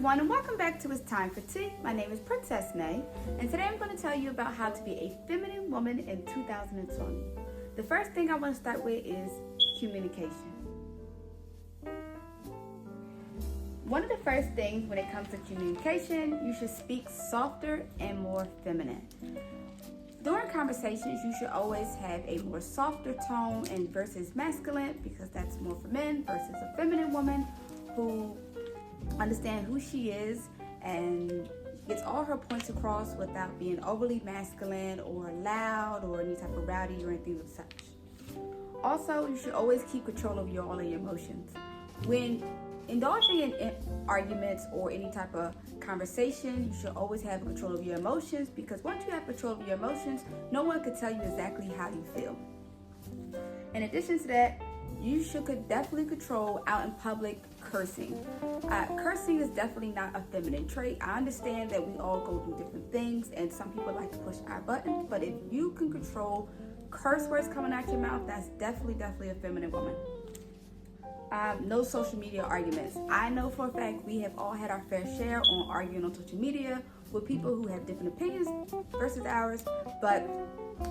everyone, and welcome back to It's Time for Tea. My name is Princess May, and today I'm going to tell you about how to be a feminine woman in 2020. The first thing I want to start with is communication. One of the first things when it comes to communication, you should speak softer and more feminine. During conversations, you should always have a more softer tone and versus masculine, because that's more for men, versus a feminine woman who understands who she is and gets all her points across without being overly masculine or loud or any type of rowdy or anything of such. Also, you should always keep control of all of your emotions. When indulging in arguments or any type of conversation, you should always have control of your emotions, because once you have control of your emotions, no one can tell you exactly how you feel. In addition to that, you should definitely control out in public cursing. Cursing is definitely not a feminine trait. I understand that we all go through different things and some people like to push our buttons, but if you can control curse words coming out your mouth, that's definitely a feminine woman. No social media arguments. I know for a fact we have all had our fair share on arguing on social media with people who have different opinions versus ours, but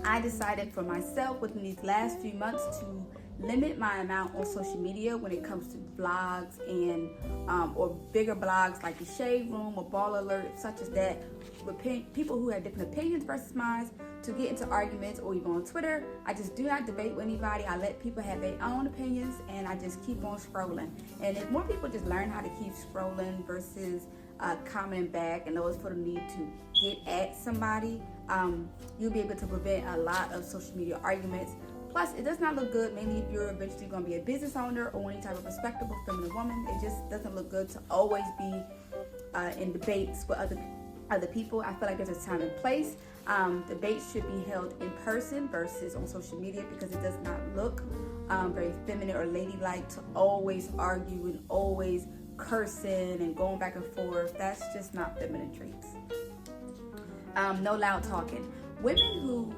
I decided for myself within these last few months to limit my amount on social media when it comes to blogs and or bigger blogs like the Shade Room or Ball Alert, such as that, with people who have different opinions versus mine, to get into arguments, or even on Twitter. I just do not debate with anybody. I let people have their own opinions and I just keep on scrolling. And if more people just learn how to keep scrolling versus commenting back and always feel the need to get at somebody, you'll be able to prevent a lot of social media arguments. Plus, it does not look good, mainly if you're eventually going to be a business owner or any type of respectable feminine woman. It just doesn't look good to always be in debates with other people. I feel like there's a time and place. Debates should be held in person versus on social media, because it does not look very feminine or ladylike to always argue and always cursing and going back and forth. That's just not feminine traits. No loud talking. Women who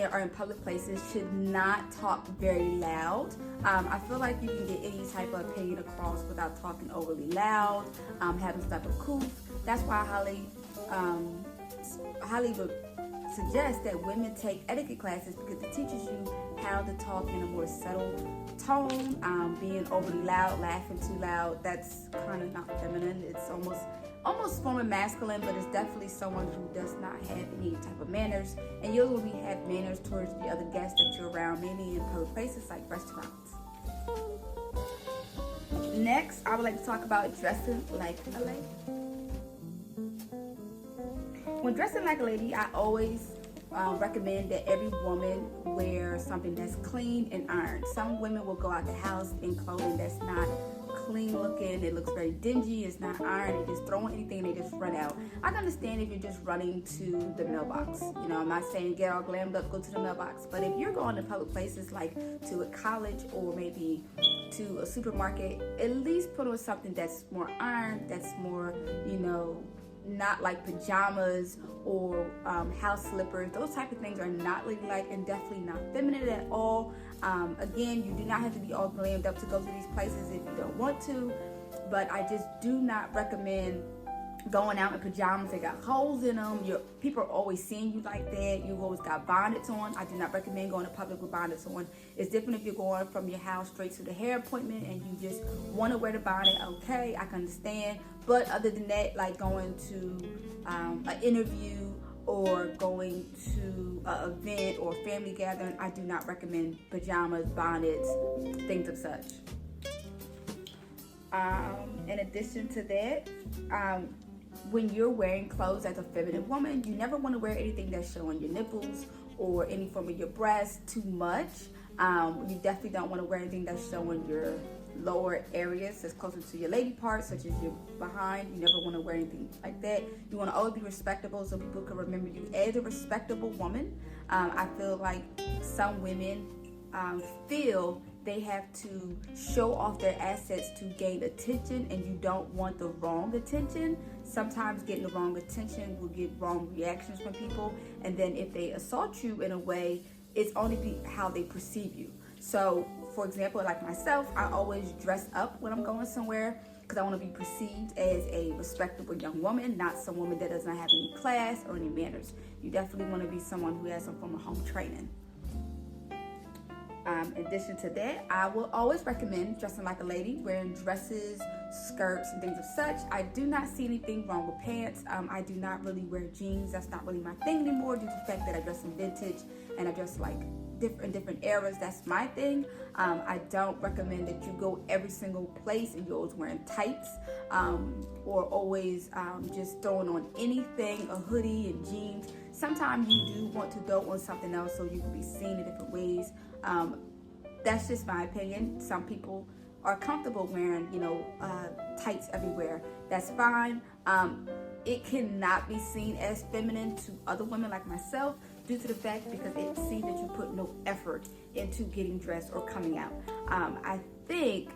are in public places should not talk very loud. I feel like you can get any type of opinion across without talking overly loud, having stuff of cool. That's why I highly would suggest that women take etiquette classes, because it teaches you how to talk in a more subtle tone. Being overly loud, laughing too loud, that's kind of not feminine. It's almost form of masculine, but it's definitely someone who does not have any type of manners, and you'll only have manners towards the other guests that you're around, mainly in public places like restaurants. Next, I would like to talk about dressing like a lady. When dressing like a lady, I always recommend that every woman wear something that's clean and ironed. Some women will go out the house in clothing that's not clean looking, it looks very dingy, it's not ironed, they just throw in anything and they just run out. I can understand if you're just running to the mailbox. You know, I'm not saying get all glammed up, go to the mailbox, but if you're going to public places like to a college or maybe to a supermarket, at least put on something that's more ironed, that's more, you know, not like pajamas or house slippers. Those type of things are not ladylike and definitely not feminine at all. Again, you do not have to be all glammed up to go to these places if you don't want to, but I just do not recommend going out in pajamas that got holes in them. People are always seeing you like that. You've always got bonnets on. I do not recommend going to public with bonnets on. It's different if you're going from your house straight to the hair appointment and you just want to wear the bonnet. Okay, I can understand. But other than that, like going to an interview or going to an event or family gathering, I do not recommend pajamas, bonnets, things of such. In addition to that, when you're wearing clothes as a feminine woman, you never want to wear anything that's showing your nipples or any form of your breasts too much. You definitely don't want to wear anything that's showing your lower areas that's closer to your lady parts, such as your behind. You never want to wear anything like that. You want to always be respectable so people can remember you as a respectable woman. I feel like some women feel they have to show off their assets to gain attention, and you don't want the wrong attention. Sometimes getting the wrong attention will get wrong reactions from people, and then if they assault you in a way, it's only how they perceive you. So for example, like myself, I always dress up when I'm going somewhere, because I want to be perceived as a respectable young woman, not some woman that does not have any class or any manners. You definitely want to be someone who has some form of home training. In addition to that, I will always recommend dressing like a lady, wearing dresses, skirts, and things of such. I do not see anything wrong with pants. I do not really wear jeans. That's not really my thing anymore due to the fact that I dress in vintage and I dress like different eras. That's my thing. I don't recommend that you go every single place and you're always wearing tights or always just throwing on anything, a hoodie and jeans. Sometimes you do want to throw on something else so you can be seen in different ways. That's just my opinion. Some people are comfortable wearing, tights everywhere. That's fine. It cannot be seen as feminine to other women like myself due to the fact because it seems that you put no effort into getting dressed or coming out. I think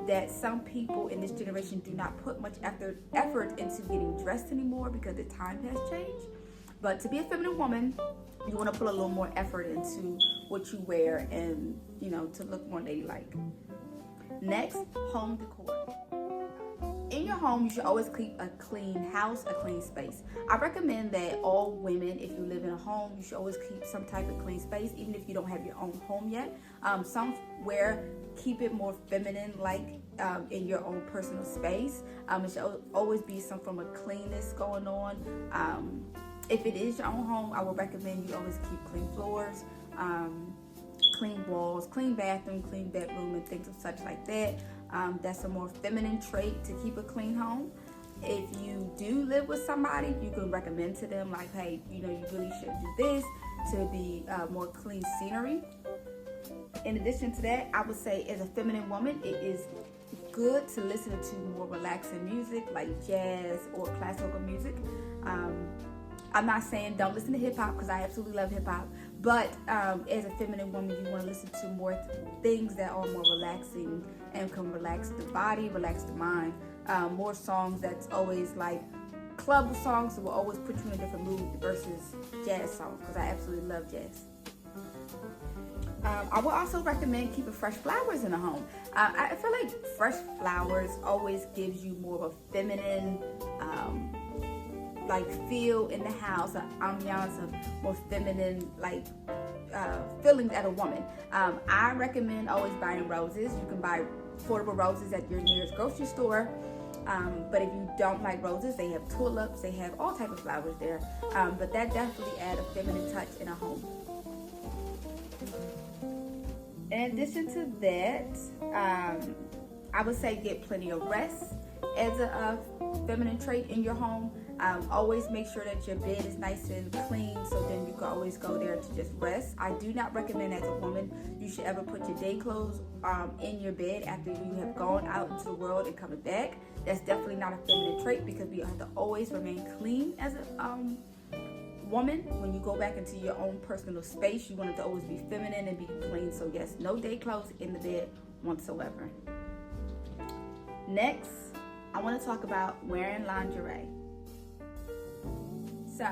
that some people in this generation do not put much effort into getting dressed anymore because the time has changed. But to be a feminine woman, you want to put a little more effort into what you wear and, to look more ladylike. Next, home decor. In your home, you should always keep a clean house, a clean space. I recommend that all women, if you live in a home, you should always keep some type of clean space, even if you don't have your own home yet. Somewhere, keep it more feminine, like in your own personal space. It should always be some form of cleanness going on. If it is your own home, I would recommend you always keep clean floors, clean walls, clean bathroom, clean bedroom, and things of such like that. That's a more feminine trait to keep a clean home. If you do live with somebody, you can recommend to them like, hey, you really should do this to be more clean scenery. In addition to that, I would say as a feminine woman, it is good to listen to more relaxing music like jazz or classical music. I'm not saying don't listen to hip hop because I absolutely love hip hop, but as a feminine woman, you want to listen to more things that are more relaxing and can relax the body, relax the mind. More songs that's always like club songs that will always put you in a different mood versus jazz songs because I absolutely love jazz. I would also recommend keeping fresh flowers in the home. I feel like fresh flowers always gives you more of a feminine feel in the house, an ambiance of more feminine feelings at a woman. I recommend always buying roses. You can buy affordable roses at your nearest grocery store. But if you don't like roses, they have tulips, they have all type of flowers there. But that definitely adds a feminine touch in a home. In addition to that, I would say get plenty of rest as a feminine trait in your home. Always make sure that your bed is nice and clean so then you can always go there to just rest. I do not recommend as a woman you should ever put your day clothes in your bed after you have gone out into the world and coming back. That's definitely not a feminine trait because we have to always remain clean as a woman. When you go back into your own personal space, you want it to always be feminine and be clean. So yes, no day clothes in the bed whatsoever. Next, I want to talk about wearing lingerie. So,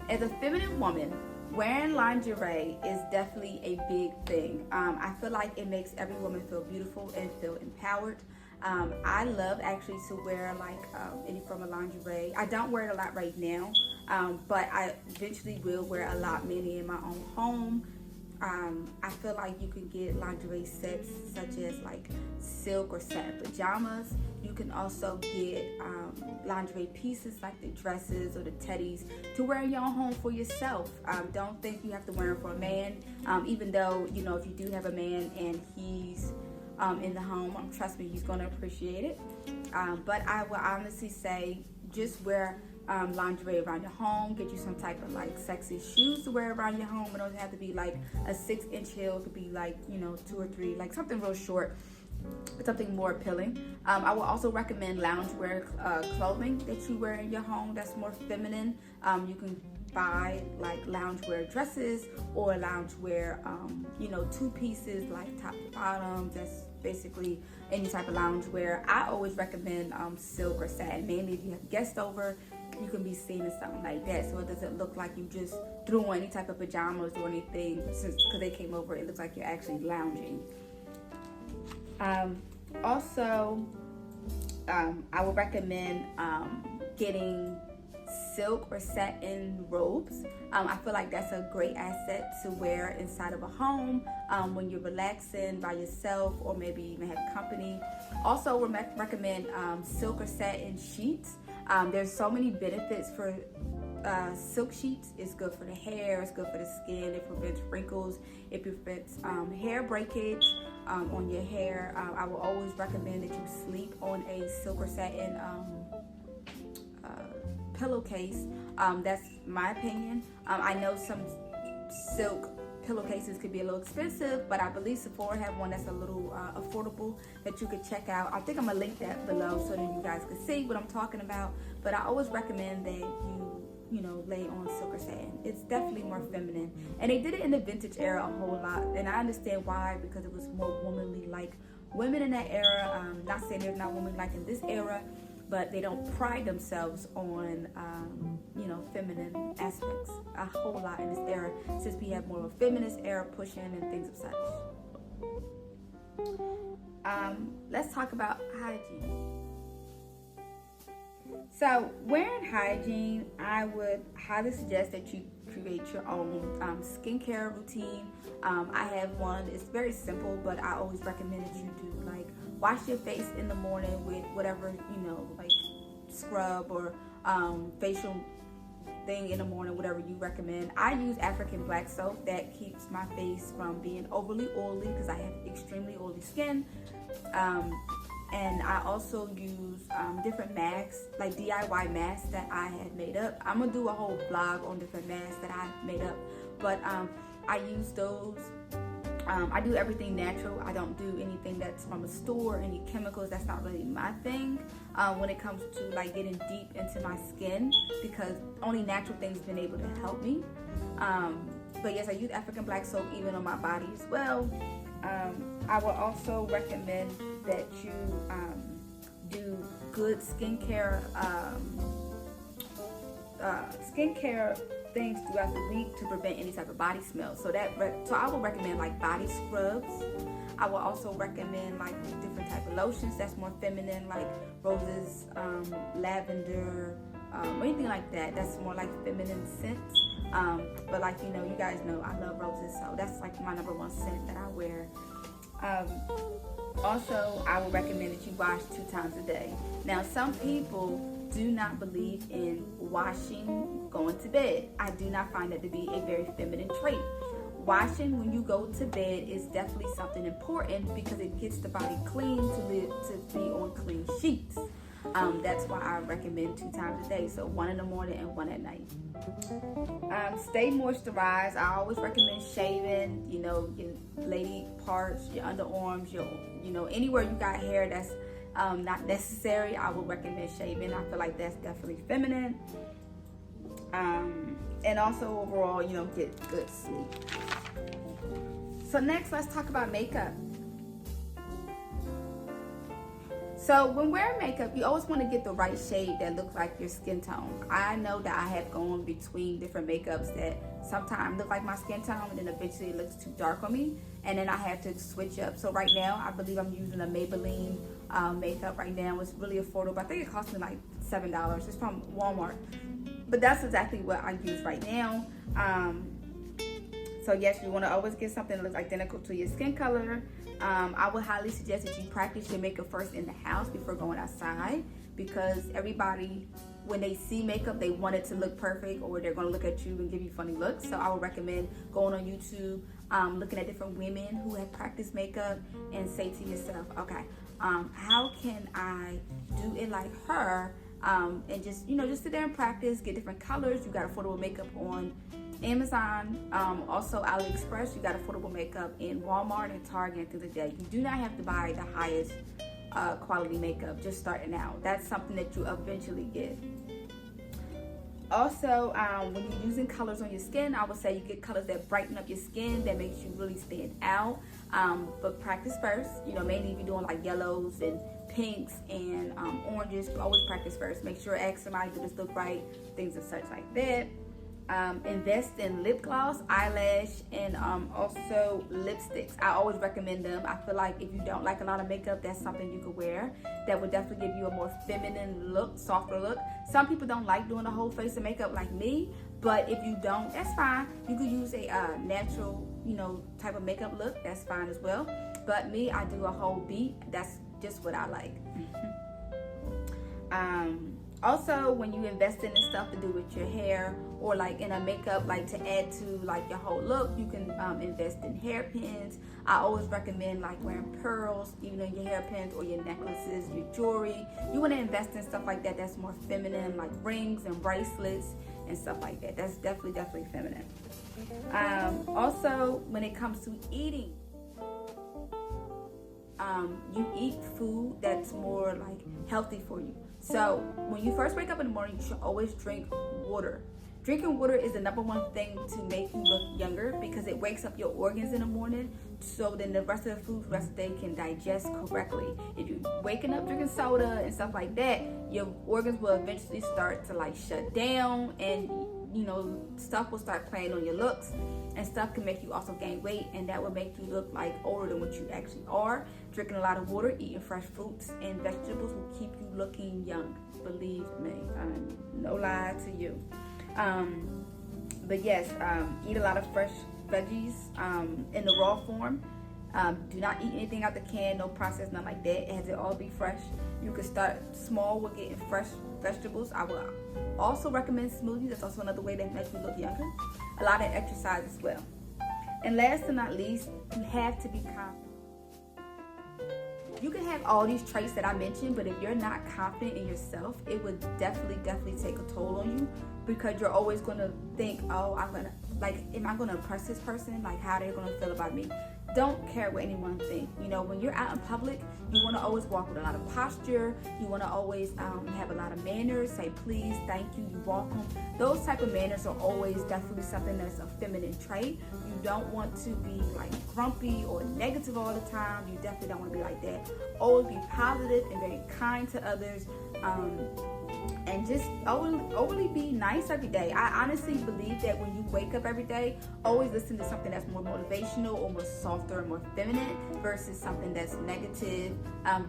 as a feminine woman, wearing lingerie is definitely a big thing. I feel like it makes every woman feel beautiful and feel empowered. I love actually to wear any form of lingerie. I don't wear it a lot right now, but I eventually will wear a lot, mainly in my own home. I feel like you can get lingerie sets such as silk or satin pajamas. You can also get lingerie pieces like the dresses or the teddies to wear in your own home for yourself. Don't think you have to wear them for a man, even though, if you do have a man and he's in the home, trust me, he's going to appreciate it. But I will honestly say just wear lingerie around your home. Get you some type of sexy shoes to wear around your home. It doesn't have to be a 6-inch heel. It could be 2 or 3, something real short, something more appealing. I will also recommend loungewear clothing that you wear in your home that's more feminine. You can buy loungewear dresses or loungewear, 2 pieces top to bottom. That's basically any type of loungewear. I always recommend silk or satin, mainly if you have guests over. You can be seen as something like that, so it doesn't look like you just threw on any type of pajamas or anything because they came over. It looks like you're actually lounging. Also, I would recommend getting silk or satin robes. I feel like that's a great asset to wear inside of a home when you're relaxing by yourself, or maybe you may have company. Also recommend silk or satin sheets. There's so many benefits for silk sheets. It's good for the hair, it's good for the skin, it prevents wrinkles, it prevents hair breakage on your hair. I will always recommend that you sleep on a silk or satin pillowcase. That's my opinion. I know some silk pillowcases could be a little expensive, but I believe Sephora have one that's a little affordable that you could check out. I think I'm gonna link that below so that you guys can see what I'm talking about. But I always recommend that you know, lay on silk or satin. It's definitely more feminine, and they did it in the vintage era a whole lot, and I understand why, because it was more womanly like women in that era. Not saying there's not women like in this era, but they don't pride themselves on you know, feminine aspects a whole lot in this era, since we have more of a feminist era pushing and things of such. Let's talk about hygiene. So wearing hygiene, I would highly suggest that you create your own skincare routine. I have one. It's very simple, but I always recommend that you do like wash your face in the morning with whatever, you know, like scrub or facial thing in the morning, whatever you recommend. I use African black soap that keeps my face from being overly oily, because I have extremely oily skin. And I also use different masks, like DIY masks that I had made up. I'm gonna do a whole blog on different masks that I made up, but I use those. I do everything natural. I don't do anything that's from a store, any chemicals. That's not really my thing when it comes to like getting deep into my skin, because only natural things have been able to help me. But yes, I use African black soap even on my body as well. I would also recommend that you do good skincare things throughout the week to prevent any type of body smell. So I would recommend like body scrubs. I will also recommend like different type of lotions that's more feminine, like roses, lavender, anything like that. That's more like feminine scents. But like, you know, you guys know I love roses, so that's like my #1 scent that I wear. Also, I would recommend that you wash 2 times a day. Now, some people do not believe in washing going to bed. I do not find that to be a very feminine trait. Washing when you go to bed is definitely something important, because it gets the body clean to be on clean sheets. That's why I recommend 2 times a day, so 1 in the morning and 1 at night. Stay moisturized. I always recommend shaving, you know, your lady parts, your underarms, you know, anywhere you got hair that's not necessary, I would recommend shaving. I feel like that's definitely feminine. And also overall, you know, get good sleep. So next, let's talk about makeup. So when wearing makeup, you always want to get the right shade that looks like your skin tone. I know that I have gone between different makeups that sometimes look like my skin tone, and then eventually it looks too dark on me, and then I have to switch up. So right now, I believe I'm using a Maybelline makeup right now. It's really affordable. I think it cost me like $7. It's from Walmart. But that's exactly what I use right now. So yes, you want to always get something that looks identical to your skin color. I would highly suggest that you practice your makeup first in the house before going outside, because everybody, when they see makeup, they want it to look perfect, or they're going to look at you and give you funny looks. So I would recommend going on YouTube, looking at different women who have practiced makeup, and say to yourself, okay, how can I do it like her? And just, you know, just sit there and practice, get different colors. You got affordable makeup on Amazon, also AliExpress. You got affordable makeup in Walmart and Target through the day. You do not have to buy the highest quality makeup just starting out. That's something that you eventually get. Also, when you're using colors on your skin, I would say you get colors that brighten up your skin, that makes you really stand out. But practice first. You know, mainly if you're doing like yellows and pinks and oranges, always practice first. Make sure ask somebody, do this look right, things and such like that. invest in lip gloss, eyelash, and also lipsticks. I always recommend them. I feel like if you don't like a lot of makeup, that's something you could wear that would definitely give you a more feminine look, softer look. Some people don't like doing a whole face of makeup like me, but if you don't, that's fine. You could use a natural, type of makeup look. That's fine as well. But me, I do a whole beat. That's just what I like. Also, when you invest in stuff to do with your hair or like in a makeup, like to add to like your whole look, you can invest in hairpins. I always recommend like wearing pearls, even in your hairpins or your necklaces, your jewelry. You want to invest in stuff like that that's more feminine, like rings and bracelets and stuff like that. That's definitely feminine. Also, when it comes to eating, you eat food that's more like healthy for you. So when you first wake up in the morning, you should always drink water. Drinking water is the #1 thing to make you look younger because it wakes up your organs in the morning, so then the rest of the food the rest of the day can digest correctly. If you're waking up drinking soda and stuff like that, your organs will eventually start to like shut down, and stuff will start playing on your looks, and stuff can make you also gain weight, and that will make you look like older than what you actually are. Drinking a lot of water, eating fresh fruits and vegetables will keep you looking young. Believe me, no lie to you. But yes, eat a lot of fresh veggies in the raw form. Do not eat anything out the can, no processed, nothing like that. It has to all be fresh. You can start small with getting fresh vegetables. I will also recommend smoothies. That's also another way that makes you look younger. A lot of exercise as well. And last but not least, you have to be confident. You can have all these traits that I mentioned, but if you're not confident in yourself, it would definitely take a toll on you, because you're always going to think, oh, am I going to impress this person? Like, how they're going to feel about me? Don't care what anyone thinks. When you're out in public, you want to always walk with a lot of posture. You want to always have a lot of manners. Say please, thank you, you're welcome. Those type of manners are always definitely something that's a feminine trait. You don't want to be like grumpy or negative all the time. You definitely don't want to be like that. Always be positive and very kind to others. And just overly be nice every day. I honestly believe that when you wake up every day, always listen to something that's more motivational or more softer and more feminine versus something that's negative.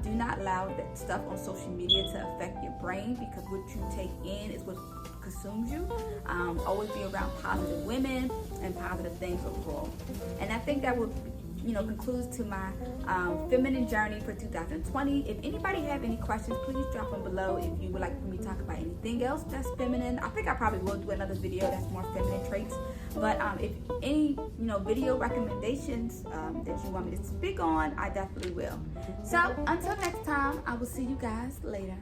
Do not allow that stuff on social media to affect your brain, because what you take in is what consumes you. Always be around positive women and positive things overall. And I think that would concludes to my feminine journey for 2020. If anybody have any questions, please drop them below. If you would like for me to talk about anything else that's feminine, I think I probably will do another video that's more feminine traits. But if any video recommendations that you want me to speak on, I definitely will. So until next time, I will see you guys later.